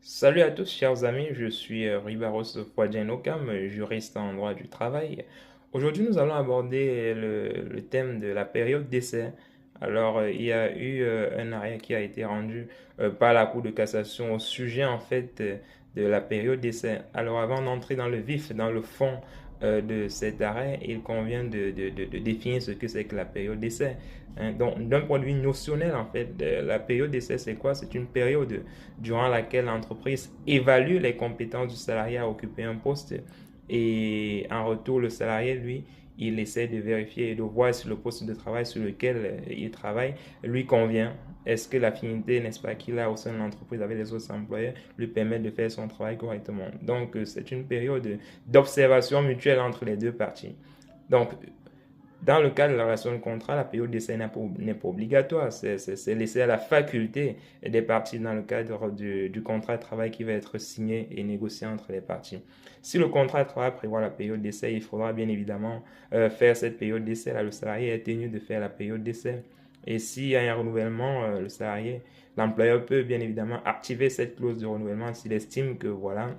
Salut à tous, chers amis, je suis Ribaros Fouadjenokam, juriste en droit du travail. Aujourd'hui, nous allons aborder le thème de la période d'essai. Alors, il y a eu un arrêt qui a été rendu par la Cour de cassation au sujet, en fait, de la période d'essai. Alors, avant d'entrer dans le vif, dans le fond de cet arrêt, il convient de définir ce que c'est que la période d'essai. Hein. Donc, d'un point de vue notionnel, en fait, la période d'essai, c'est quoi? C'est une période durant laquelle l'entreprise évalue les compétences du salarié à occuper un poste et en retour, le salarié, lui, il essaie de vérifier et de voir si le poste de travail sur lequel il travaille lui convient. Est-ce que l'affinité, n'est-ce pas, qu'il a au sein de l'entreprise avec les autres employés lui permet de faire son travail correctement? Donc, c'est une période d'observation mutuelle entre les deux parties. Donc, dans le cas de la relation de contrat, la période d'essai n'est pas obligatoire. C'est laissé à la faculté des parties dans le cadre du contrat de travail qui va être signé et négocié entre les parties. Si le contrat de travail prévoit la période d'essai, il faudra bien évidemment faire cette période d'essai. Là, le salarié est tenu de faire la période d'essai. Et s'il y a un renouvellement, l'employeur peut bien évidemment activer cette clause de renouvellement s'il estime que voilà,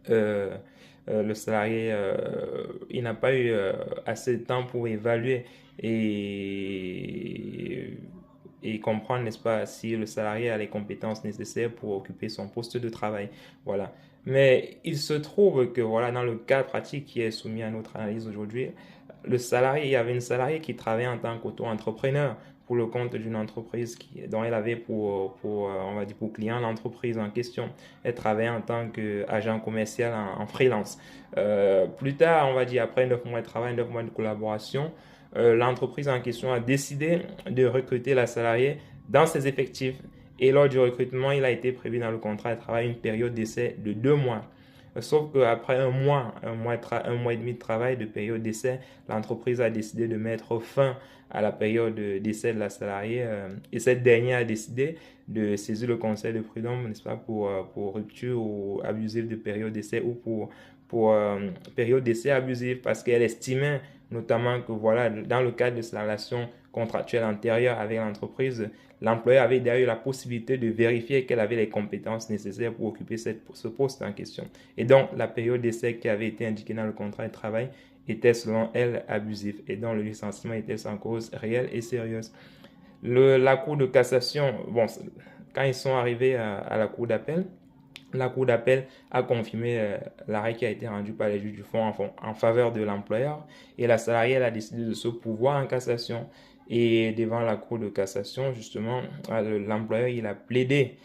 euh, le salarié il n'a pas eu assez de temps pour évaluer et, et comprendre, n'est-ce pas, si le salarié a les compétences nécessaires pour occuper son poste de travail. Voilà. Mais il se trouve que, voilà, dans le cas pratique qui est soumis à notre analyse aujourd'hui, il y avait une salariée qui travaillait en tant qu'auto-entrepreneur pour le compte d'une entreprise dont elle avait on va dire, pour client l'entreprise en question. Elle travaillait en tant qu'agent commercial en freelance. Plus tard, on va dire après 9 mois de travail, 9 mois de collaboration, l'entreprise en question a décidé de recruter la salariée dans ses effectifs. Et lors du recrutement, il a été prévu dans le contrat de travail une période d'essai de 2 mois. Sauf qu'après un mois et demi de travail, de période d'essai, l'entreprise a décidé de mettre fin à la période d'essai de la salariée et cette dernière a décidé de saisir le conseil de prud'homme, n'est-ce pas, pour rupture ou abusive de période d'essai ou pour période d'essai abusive parce qu'elle estimait notamment que voilà, dans le cadre de sa relation contractuelle antérieure avec l'entreprise, l'employeur avait d'ailleurs la possibilité de vérifier qu'elle avait les compétences nécessaires pour occuper ce poste en question. Et donc, la période d'essai qui avait été indiquée dans le contrat de travail était selon elle abusive et donc le licenciement était sans cause réelle et sérieuse. La Cour de cassation, bon, quand ils sont arrivés à la Cour d'appel, la Cour d'appel a confirmé l'arrêt qui a été rendu par les juges du fond en faveur de l'employeur et la salariée elle a décidé de se pourvoir en cassation. Et devant la Cour de cassation, justement, l'employeur il a plaidé